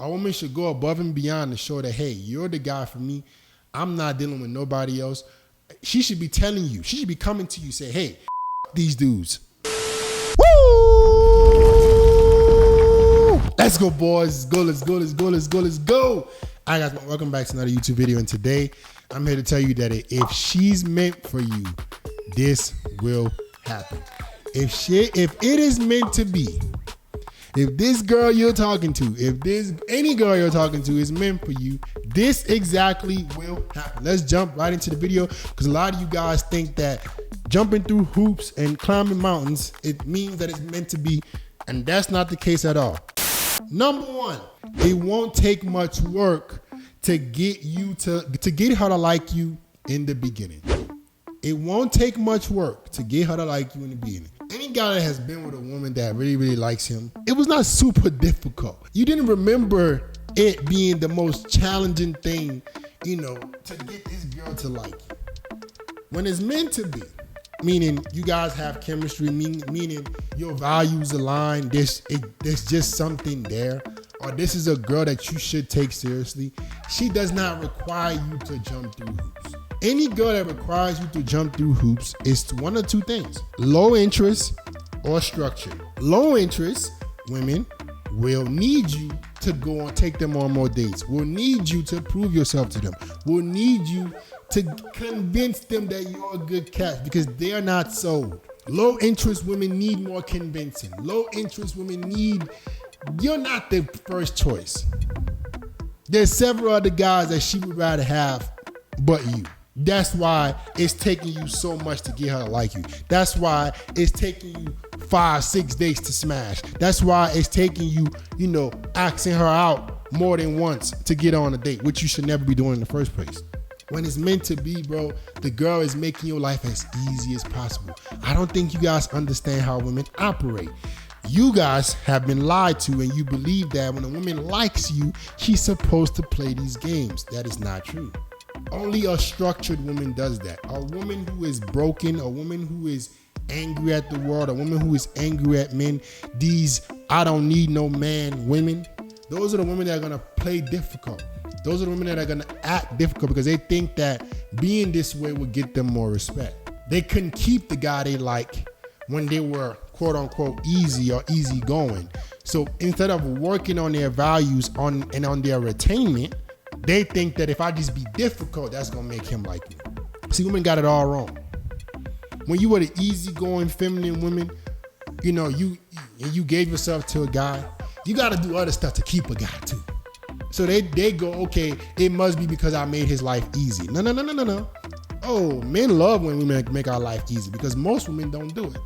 A woman should go above and beyond to show that, hey, you're the guy for me. I'm not dealing with nobody else. She should be telling you. She should be coming to you, say, hey, these dudes. Woo! Let's go, boys. Let's go. All right, guys, welcome back to another YouTube video. And today, I'm here to tell you that if she's meant for you, this will happen. If it is meant to be, if this girl you're talking to, any girl you're talking to is meant for you, this exactly will happen. Let's jump right into the video, because a lot of you guys think that jumping through hoops and climbing mountains, it means that it's meant to be, and that's not the case at all. Number one, it won't take much work to get her to like you in the beginning. It won't take much work to get her to like you in the beginning. Any guy that has been with a woman that really likes him, it was not super difficult. You didn't remember it being the most challenging thing, to get this girl to like you. When it's meant to be, meaning you guys have chemistry, meaning your values align, there's just something there, or this is a girl that you should take seriously, she does not require you to jump through hoops. Any girl that requires you to jump through hoops is one of two things: low interest or structured. Low interest women will need you to go and take them on more dates, will need you to prove yourself to them, will need you to convince them that you're a good catch, because they're not sold. Low interest women need more convincing. Low interest women you're not the first choice. There's several other guys that she would rather have but you. That's why it's taking you so much to get her to like you. That's why it's taking you 5-6 days to smash. That's why it's taking you, asking her out more than once to get on a date, which you should never be doing in the first place. When it's meant to be, bro, the girl is making your life as easy as possible. I don't think you guys understand how women operate. You guys have been lied to, and you believe that when a woman likes you, she's supposed to play these games. That is not true. Only a structured woman does that. A woman who is broken, a woman who is angry at the world, a woman who is angry at men, these I don't need no man women, those are the women that are going to play difficult. Those are the women that are going to act difficult because they think that being this way will get them more respect. They couldn't keep the guy they like when they were quote unquote easy or easy going. So instead of working on their values on their retainment, they think that if I just be difficult, that's gonna make him like me. See, women got it all wrong. When you were the easygoing feminine women, you gave yourself to a guy, you gotta do other stuff to keep a guy too. So they go, okay, it must be because I made his life easy. No. Oh, men love when women make our life easy, because most women don't do it.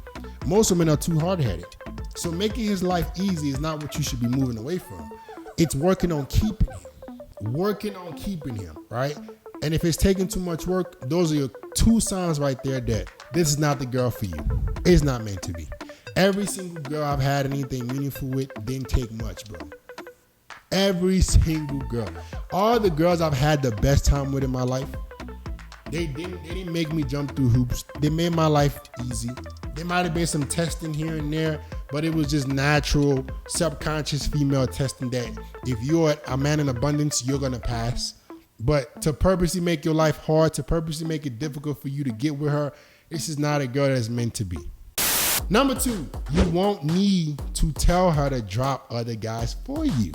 Most women are too hard-headed. So making his life easy is not what you should be moving away from. It's working on keeping him, right? And if it's taking too much work, those are your two signs right there that this is not the girl for you. It's not meant to be. Every single girl I've had anything meaningful with didn't take much, bro. Every single girl. All the girls I've had the best time with in my life, they didn't make me jump through hoops. They made my life easy. There might have been some testing here and there, but it was just natural, subconscious female testing that if you're a man in abundance, you're gonna pass. But to purposely make your life hard, to purposely make it difficult for you to get with her, this is not a girl that's meant to be. Number two, you won't need to tell her to drop other guys for you.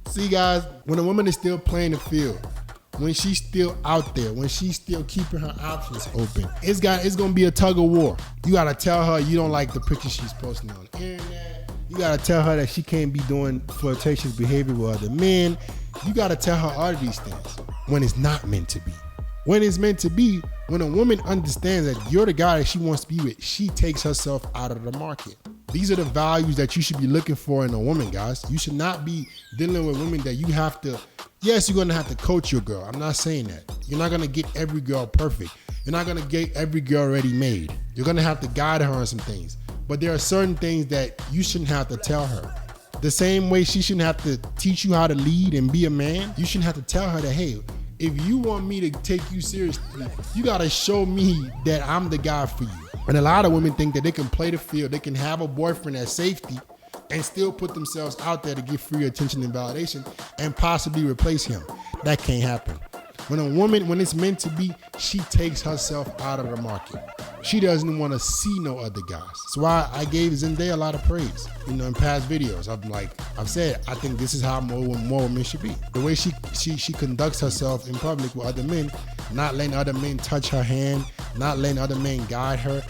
See, guys, when a woman is still playing the field, when she's still out there, when she's still keeping her options open, it's gonna be a tug of war. You gotta tell her you don't like the pictures she's posting on the internet. You gotta tell her that she can't be doing flirtatious behavior with other men. You gotta tell her all of these things when it's not meant to be. When it's meant to be, when a woman understands that you're the guy that she wants to be with, she takes herself out of the market. These are the values that you should be looking for in a woman, guys. You should not be dealing with women that you have to, yes, you're gonna have to coach your girl. I'm not saying that. You're not gonna get every girl perfect. You're not gonna get every girl ready made. You're gonna have to guide her on some things. But there are certain things that you shouldn't have to tell her. The same way she shouldn't have to teach you how to lead and be a man, you shouldn't have to tell her that, hey, if you want me to take you seriously, you gotta show me that I'm the guy for you. And a lot of women think that they can play the field, they can have a boyfriend as safety, and still put themselves out there to get free attention and validation and possibly replace him. That can't happen. When a woman, when it's meant to be, she takes herself out of the market. She doesn't want to see no other guys. That's why I gave Zendaya a lot of praise. In past videos, I've said, I think this is how more women should be. The way she conducts herself in public with other men, not letting other men touch her hand, not letting other men guide her.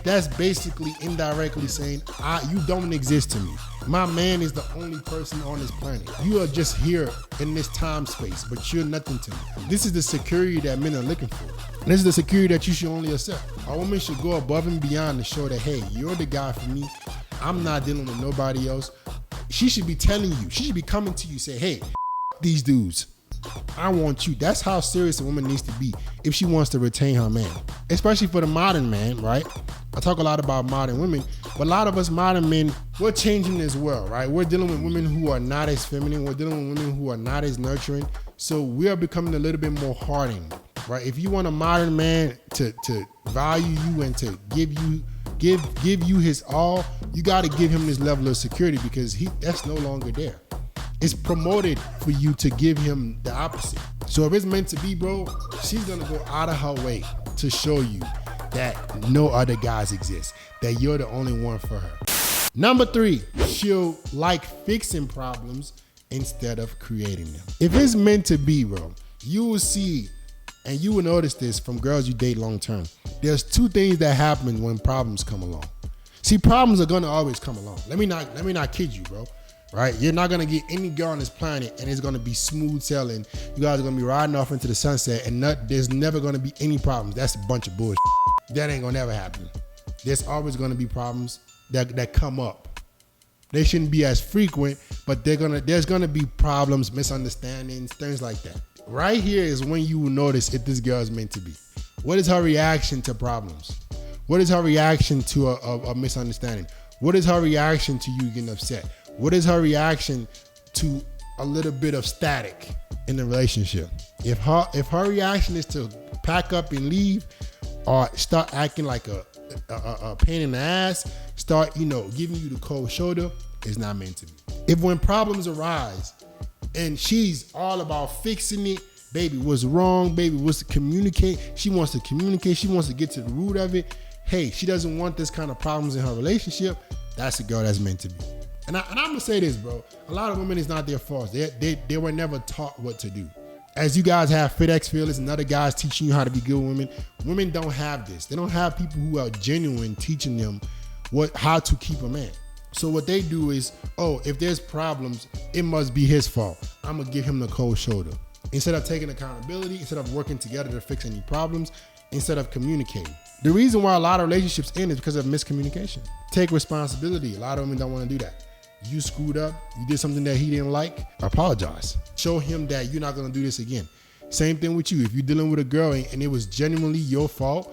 That's basically indirectly saying, you don't exist to me. My man is the only person on this planet. You are just here in this time space, but you're nothing to me. This is the security that men are looking for. And this is the security that you should only accept. A woman should go above and beyond to show that, hey, you're the guy for me. I'm not dealing with nobody else. She should be telling you. She should be coming to you, say, hey, these dudes, I want you. That's how serious a woman needs to be if she wants to retain her man. Especially for the modern man, right? I talk a lot about modern women, but a lot of us modern men, we're changing this world, right? We're dealing with women who are not as feminine. We're dealing with women who are not as nurturing. So we are becoming a little bit more hardened, right? If you want a modern man to value you and to give you his all, you got to give him this level of security because that's no longer there. It's promoted for you to give him the opposite. So if it's meant to be, bro, she's gonna go out of her way to show you that no other guys exist, that you're the only one for her. Number 3, she'll like fixing problems instead of creating them. If it's meant to be, bro, you will see, and you will notice this from girls you date long term. There's 2 things that happen when problems come along. See, problems are gonna always come along. Let me not kid you, bro. Right? You're not gonna get any girl on this planet and it's gonna be smooth sailing. You guys are gonna be riding off into the sunset and there's never gonna be any problems. That's a bunch of bullshit. That ain't gonna never happen. There's always gonna be problems that come up. They shouldn't be as frequent, but there's gonna be problems, misunderstandings, things like that. Right here is when you will notice if this girl is meant to be. What is her reaction to problems? What is her reaction to a misunderstanding? What is her reaction to you getting upset? What is her reaction to a little bit of static in the relationship? If her reaction is to pack up and leave, or start acting like a pain in the ass, start giving you the cold shoulder, it's not meant to be. If when problems arise and she's all about fixing it, baby, what's wrong, baby, what's to communicate? She wants to communicate. She wants to get to the root of it. Hey, she doesn't want this kind of problems in her relationship. That's a girl that's meant to be. And I'm gonna say this, bro. A lot of women, it's not their fault. They were never taught what to do. As you guys have FitX Fearless and other guys teaching you how to be good women, women don't have this. They don't have people who are genuine teaching them how to keep a man. So what they do is, if there's problems, it must be his fault. I'm gonna give him the cold shoulder. Instead of taking accountability, instead of working together to fix any problems, instead of communicating. The reason why a lot of relationships end is because of miscommunication. Take responsibility. A lot of women don't want to do that. You screwed up, you did something that he didn't like, apologize. Show him that you're not gonna do this again. Same thing with you. If you're dealing with a girl and it was genuinely your fault,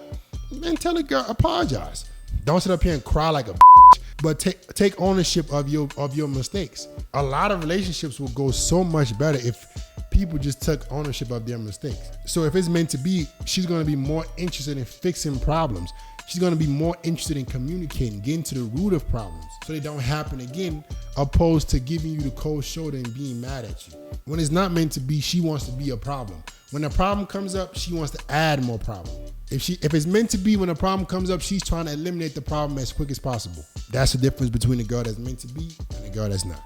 then tell the girl, apologize. Don't sit up here and cry like a bitch, but take ownership of your mistakes. A lot of relationships will go so much better if people just took ownership of their mistakes. So if it's meant to be, she's gonna be more interested in fixing problems. She's gonna be more interested in communicating, getting to the root of problems so they don't happen again, opposed to giving you the cold shoulder and being mad at you. When it's not meant to be, she wants to be a problem. When a problem comes up, she wants to add more problem. If it's meant to be, when a problem comes up, she's trying to eliminate the problem as quick as possible. That's the difference between the girl that's meant to be and the girl that's not.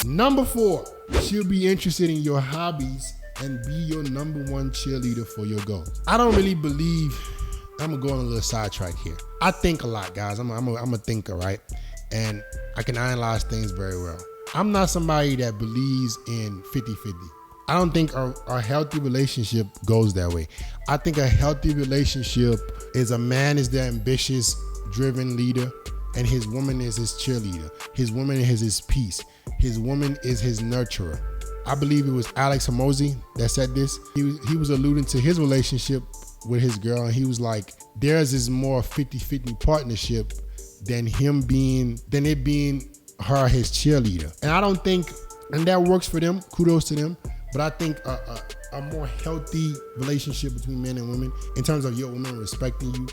Number 4, she'll be interested in your hobbies and be your #1 cheerleader for your goals. I don't really believe, I'm gonna go on a little sidetrack here. I think a lot, guys. I'm a thinker, right? And I can analyze things very well. I'm not somebody that believes in 50-50. I don't think a healthy relationship goes that way. I think a healthy relationship is a man is the ambitious, driven leader, and his woman is his cheerleader. His woman is his peace. His woman is his nurturer. I believe it was Alex Hormozi that said this. He was alluding to his relationship with his girl, and he was like, theirs is more 50-50 partnership than it being her his cheerleader. And I don't think, and that works for them, kudos to them, but I think a more healthy relationship between men and women in terms of your woman respecting you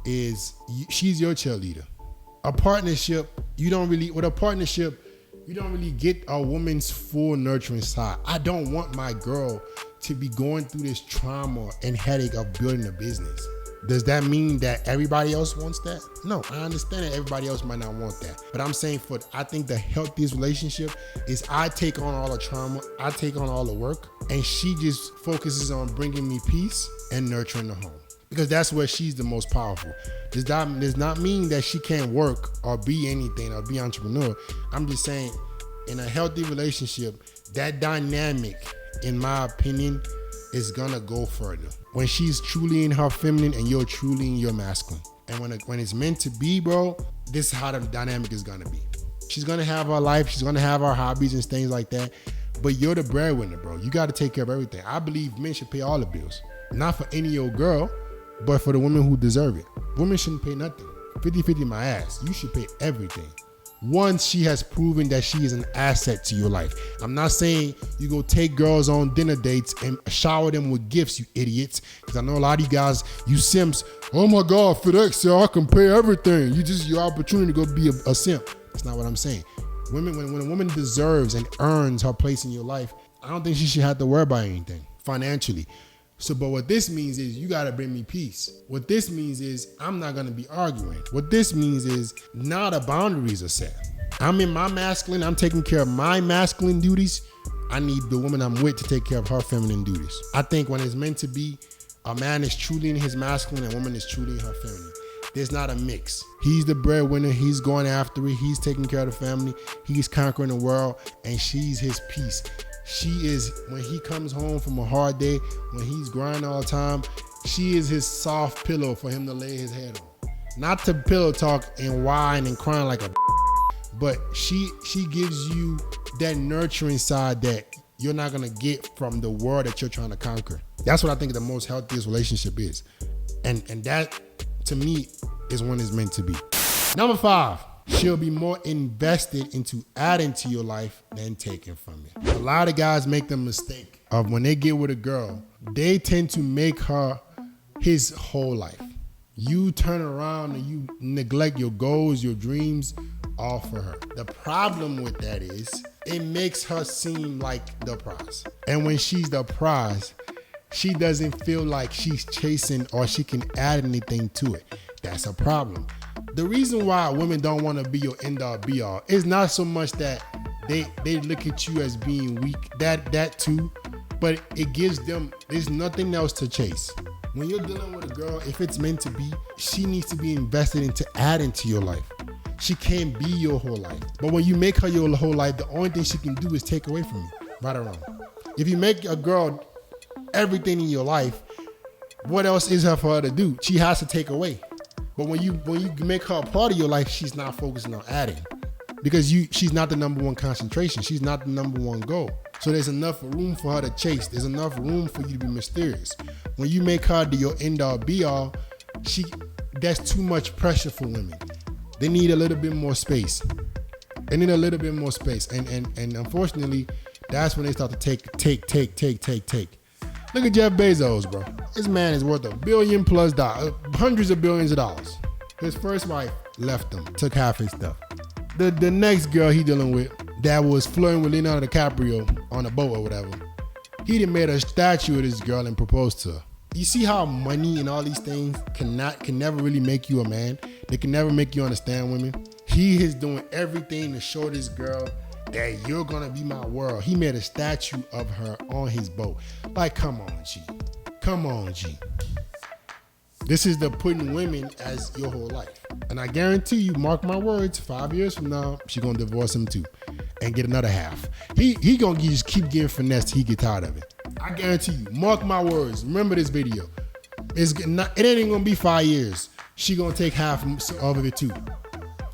is she's your cheerleader. a partnership, you don't really get a woman's full nurturing side. I don't want my girl to be going through this trauma and headache of building a business. Does that mean that everybody else wants that? No, I understand that everybody else might not want that. But I'm saying I think the healthiest relationship is I take on all the trauma, I take on all the work, and she just focuses on bringing me peace and nurturing the home. Because that's where she's the most powerful. Does not mean that she can't work or be anything or be entrepreneur. I'm just saying, in a healthy relationship, that dynamic, in my opinion, is gonna go further. When she's truly in her feminine and you're truly in your masculine. And when it's meant to be, bro, this is how the dynamic is gonna be. She's gonna have her life, she's gonna have her hobbies and things like that. But you're the breadwinner, bro. You gotta take care of everything. I believe men should pay all the bills. Not for any old girl, but for the women who deserve it. Women shouldn't pay nothing. 50-50 my ass. You should pay everything. Once she has proven that she is an asset to your life. I'm not saying you go take girls on dinner dates and shower them with gifts, you idiots. Because I know a lot of you guys, you simps, oh my God, FedEx, I can pay everything. Your opportunity to go be a simp. That's not what I'm saying. When a woman deserves and earns her place in your life, I don't think she should have to worry about anything financially. But what this means is you gotta bring me peace. What this means is I'm not gonna be arguing. What this means is now the boundaries are set. I'm in my masculine, I'm taking care of my masculine duties. I need the woman I'm with to take care of her feminine duties. I think when it's meant to be, a man is truly in his masculine and a woman is truly in her feminine. There's not a mix. He's the breadwinner, he's going after it, he's taking care of the family, he's conquering the world, and she's his peace. She is, when he comes home from a hard day, when he's grinding all the time, she is his soft pillow for him to lay his head on. Not to pillow talk and whine and crying like a but she gives you that nurturing side that you're not gonna get from the world that you're trying to conquer. That's what I think the most healthiest relationship is. And that, to me, is when it's meant to be. Number 5. She'll be more invested into adding to your life than taking from it. A lot of guys make the mistake of when they get with a girl, they tend to make her his whole life. You turn around and you neglect your goals, your dreams, all for her. The problem with that is it makes her seem like the prize. And when she's the prize, she doesn't feel like she's chasing or she can add anything to it. That's a problem. The reason why women don't want to be your end all be all is not so much that they look at you as being weak, that too, but it gives them, there's nothing else to chase. When you're dealing with a girl, if it's meant to be, she needs to be invested into adding to your life. She can't be your whole life. But when you make her your whole life, the only thing she can do is take away from you, right or wrong. If you make a girl everything in your life, what else is there for her to do? She has to take away. But when you make her a part of your life, she's not focusing on adding, because she's not the number one concentration. She's not the number one goal. So there's enough room for her to chase. There's enough room for you to be mysterious. When you make her your end all be all, that's too much pressure for women. They need a little bit more space. And unfortunately, that's when they start to take. Look at Jeff Bezos, bro. This man is worth $1 billion plus, hundreds of billions of dollars. His first wife left him, took half his stuff. The next girl he dealing with that was flirting with Leonardo DiCaprio on a boat or whatever, he done made a statue of this girl and proposed to her. You see how money and all these things can never really make you a man? They can never make you understand women. He is doing everything to show this girl that you're gonna be my world. He made a statue of her on his boat. Like, come on, G. Come on, G. This is the putting women as your whole life. And I guarantee you, mark my words, 5 years from now, she gonna divorce him too and get another half. He gonna just keep getting finessed till he get tired of it. I guarantee you, mark my words. Remember this video. It ain't gonna be 5 years. She gonna take half of it too.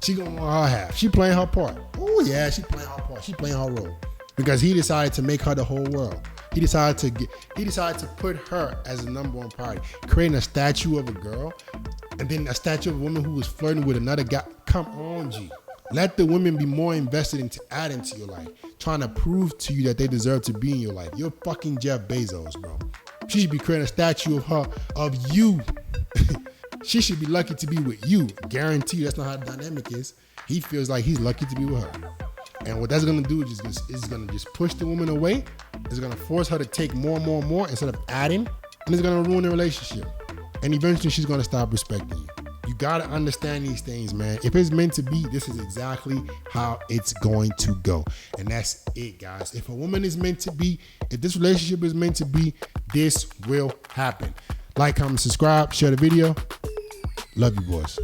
She gonna want her half. She playing her part. Oh yeah, she playing her part. She playing her role. Because he decided to make her the whole world. He decided to put her as the number one priority. Creating a statue of a girl, and then a statue of a woman who was flirting with another guy. Come on, G. Let the women be more invested into adding to your life, trying to prove to you that they deserve to be in your life. You're fucking Jeff Bezos, bro. She should be creating a statue of her, of you. She should be lucky to be with you. Guarantee you that's not how the dynamic is. He feels like he's lucky to be with her. And what that's gonna do is gonna just push the woman away. It's gonna force her to take more and more and more instead of adding. And it's gonna ruin the relationship. And eventually she's gonna stop respecting you. You gotta understand these things, man. If it's meant to be, this is exactly how it's going to go. And that's it, guys. If a woman is meant to be, if this relationship is meant to be, this will happen. Like, comment, subscribe, share the video. Love you, boys.